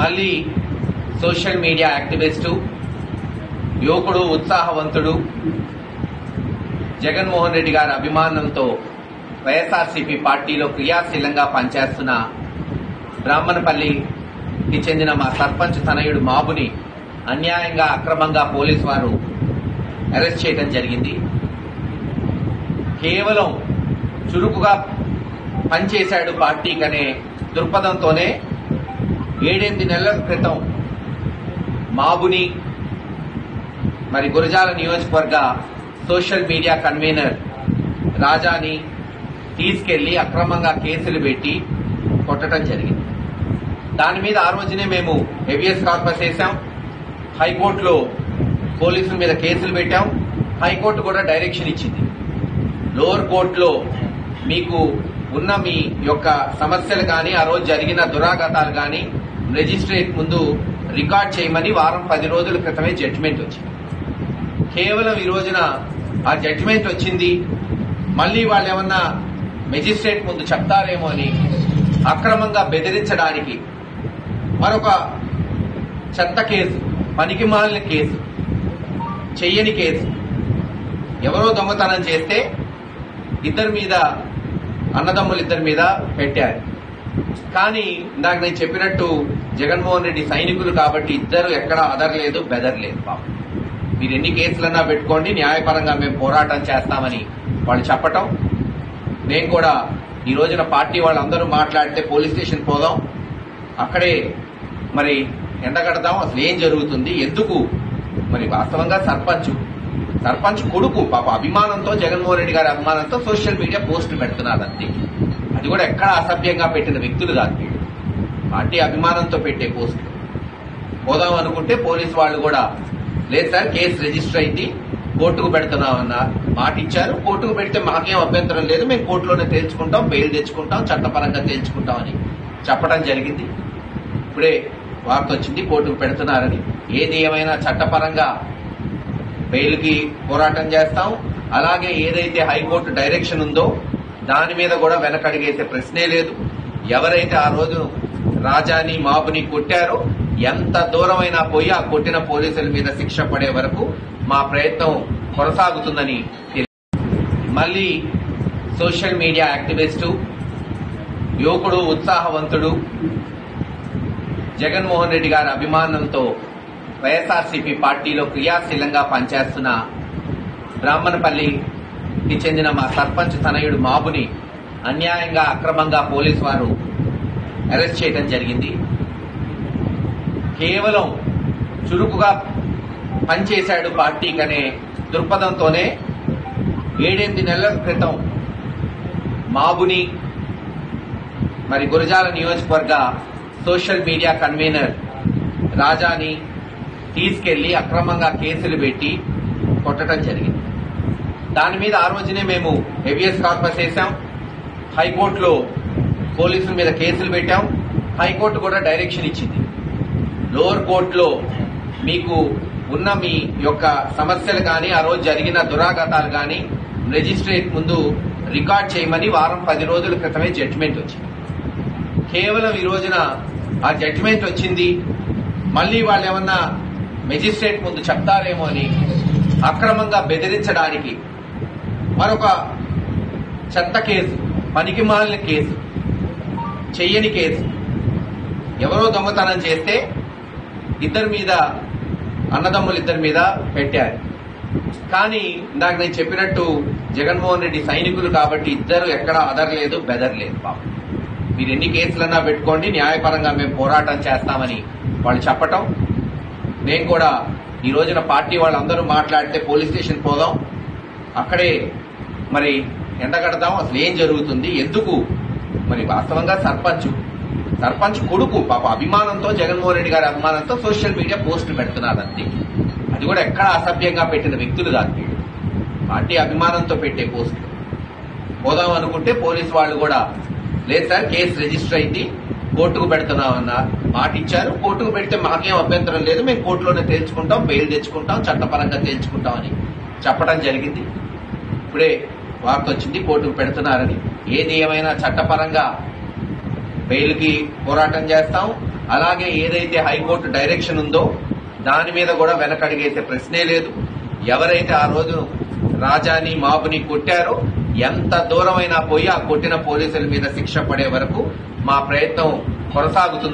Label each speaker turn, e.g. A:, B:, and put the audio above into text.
A: మళ్ళీ social media activist, యువకుడు, ఉత్సాహవంతుడు, జగన్మోహన్ రెడ్డి గారి అభిమానంతో వైఎస్ఆర్సీపీ పార్టీలో క్రియాశీలంగా పనిచేస్తున్న బ్రాహ్మణపల్లికి చెందిన మా సర్పంచ్ తనయుడు మాబుని అన్యాయంగా, అక్రమంగా పోలీసు వారు అరెస్ట్ చేయడం జరిగింది. కేవలం చురుకుగా పనిచేశాడు పార్టీకనే దృక్పథంతోనే 7-8 నెలల క్రితం మాబుని మరి గురజాల నియోజకవర్గ సోషల్ మీడియా కన్వీనర్ రాజాని తీసుకెళ్లి అక్రమంగా కేసులు పెట్టి కొట్టడం జరిగింది. దాని మీద ఆ రోజునే మేము హెవియస్ కార్పస్ వేశాం. హైకోర్టులో పోలీసుల మీద కేసులు పెట్టాం. హైకోర్టు కూడా డైరెక్షన్ ఇచ్చింది. లోవర్ కోర్టులో మీకు ఉన్న మీ యొక్క సమస్యలు కానీ, ఆ రోజు జరిగిన దురాఘాతాలు కానీ మెజిస్ట్రేట్ ముందు రికార్డ్ చేయమని వారం 10 రోజుల క్రితమే జడ్జిమెంట్ వచ్చింది. కేవలం ఈ రోజున ఆ జడ్జిమెంట్ వచ్చింది, మళ్లీ వాళ్ళు ఏమన్నా మెజిస్ట్రేట్ ముందు చెప్తారేమో అని అక్రమంగా బెదిరించడానికి మరొక చెత్త కేసు, పనికిమాలిన కేసు, చెయ్యని కేసు, ఎవరో దొంగతనం చేస్తే అన్నదమ్ములిద్దరి మీద పెట్టారు. కానీ ఇందాక నేను చెప్పినట్టు జగన్మోహన్ రెడ్డి సైనికులు కాబట్టి ఇద్దరు ఎక్కడా అదరలేదు, బెదరలేదు. పాపం మీరు ఎన్ని కేసులన్నా పెట్టుకోండి, న్యాయపరంగా మేము పోరాటం చేస్తామని వాళ్ళు చెప్పటం, నేను కూడా ఈ రోజున పార్టీ వాళ్ళందరూ మాట్లాడితే పోలీస్ స్టేషన్ పోదాం, అక్కడే మరి ఎండగడదాం, అసలు ఏం జరుగుతుంది, ఎందుకు మరి వాస్తవంగా సర్పంచ్ కొడుకు పాప అభిమానంతో, జగన్మోహన్ రెడ్డి గారి అభిమానంతో సోషల్ మీడియా పోస్టులు పెడుతున్నారు అంతే. అది కూడా ఎక్కడ అసభ్యంగా పెట్టిన వ్యక్తులు కాదు, పార్టీ అభిమానంతో పెట్టే పోస్టులు. పోదాం అనుకుంటే పోలీసు వాళ్ళు కూడా లేదు సార్, కేసు రిజిస్టర్ అయింది, కోర్టుకు పెడుతున్నామన్న మాట ఇచ్చారు. కోర్టుకు పెడితే మాకేం అభ్యంతరం లేదు, మేము కోర్టులోనే తేల్చుకుంటాం, బెయిల్ తెచ్చుకుంటాం, చట్టపరంగా తేల్చుకుంటామని చెప్పడం జరిగింది. ఇప్పుడే వార్త వచ్చింది కోర్టుకు పెడుతున్నారని. ఏది ఏమైనా చట్టపరంగా బెయిల్కి పోరాటం చేస్తాం. అలాగే ఏదైతే హైకోర్టు డైరెక్షన్ ఉందో దాని మీద కూడా వెనకడిగేసే ప్రశ్నే లేదు. ఎవరైతే ఆ రోజు రాజాని, మాబుని కొట్టారో ఎంత దూరమైనా పోయి ఆ కొట్టిన పోలీసుల మీద శిక్ష పడే వరకు మా ప్రయత్నం కొనసాగుతుందని మళ్లీ సోషల్ మీడియా యాక్టివిస్టు, యువకుడు, ఉత్సాహవంతుడు, జగన్మోహన్ రెడ్డి గారి అభిమానంతో వైఎస్ఆర్సీపీ పార్టీలో క్రియాశీలంగా పనిచేస్తున్న బ్రాహ్మణపల్లికి చెందిన మా సర్పంచ్ తనయుడు మాబుని అన్యాయంగా, అక్రమంగా పోలీసు వారు అరెస్ట్ చేయడం జరిగింది. కేవలం చురుకుగా పనిచేశాడు పార్టీకనే దృక్పథంతోనే 7-8 నెలల క్రితం మాబుని మరి గురజాల నియోజకవర్గ సోషల్ మీడియా కన్వీనర్ రాజాని తీసుకెళ్లి అక్రమంగా కేసులు పెట్టి కొట్టడం జరిగింది. దాని మీద ఆ రోజునే మేము హెవియస్ కార్పస్ వేశాం. హైకోర్టులో పోలీసుల మీద కేసులు పెట్టాం. హైకోర్టు కూడా డైరెక్షన్ ఇచ్చింది. లోవర్ కోర్టులో మీకు ఉన్న మీ యొక్క సమస్యలు కానీ, ఆ రోజు జరిగిన దురాఘాతాలు కానీ మెజిస్ట్రేట్ ముందు రికార్డ్ చేయమని వారం 10 రోజుల క్రితమే జడ్జిమెంట్ వచ్చింది. కేవలం ఈ రోజున ఆ జడ్జిమెంట్ వచ్చింది, మళ్లీ వాళ్ళు ఏమన్నా మెజిస్ట్రేట్ ముందు చెప్తారేమో అని అక్రమంగా బెదిరించడానికి మరొక చెత్త కేసు, పనికిమాలిన కేసు, చెయ్యని కేసు, ఎవరో దొంగతనం చేస్తే అన్నదమ్ములిద్దరి మీద పెట్టారు. కానీ ఇందాక నేను చెప్పినట్టు జగన్మోహన్ రెడ్డి సైనికులు కాబట్టి ఇద్దరు ఎక్కడా అదరలేదు, బెదరలేదు. పాపం మీరు ఎన్ని కేసులన్నా పెట్టుకోండి, న్యాయపరంగా మేము పోరాటం చేస్తామని వాళ్ళు చెప్పటం, నేను కూడా ఈ రోజున పార్టీ వాళ్ళందరూ మాట్లాడితే పోలీస్ స్టేషన్ పోదాం, అక్కడే మరి ఎండగడదాం, అసలు ఏం జరుగుతుంది, ఎందుకు మరి వాస్తవంగా సర్పంచ్ కొడుకు పాప అభిమానంతో, జగన్మోహన్ రెడ్డి గారి అభిమానంతో సోషల్ మీడియా పోస్టులు పెడుతున్నారు అంతే. అది కూడా ఎక్కడ అసభ్యంగా పెట్టిన వ్యక్తులు కాదు, పార్టీ అభిమానంతో పెట్టే పోస్టులు. పోదాం అనుకుంటే పోలీసు వాళ్ళు కూడా లేదు సార్, కేసు రిజిస్టర్ అయింది, కోర్టుకు పెడుతున్నామన్న మాట ఇచ్చారు. కోర్టుకు పెడితే మాకేం అభ్యంతరం లేదు, మేము కోర్టులోనే తేల్చుకుంటాం, బెయిల్ తెచ్చుకుంటాం, చట్టపరంగా తేల్చుకుంటామని చెప్పడం జరిగింది. ఇప్పుడే వార్త వచ్చింది కోర్టుకు పెడుతున్నారని. ఏది ఏమైనా చట్టపరంగా బెయిల్ కి పోరాటం చేస్తాం. అలాగే ఏదైతే హైకోర్టు డైరెక్షన్ ఉందో దాని మీద కూడా వెనకడిగేసే ప్రశ్నే లేదు. ఎవరైతే ఆ రోజు రాజాని మాబుని కొట్టారో ఎంత దూరమైనా పోయి ఆ కొట్టిన పోలీసుల మీద శిక్ష పడే వరకు మా ప్రయత్నం కొనసాగుతుంది.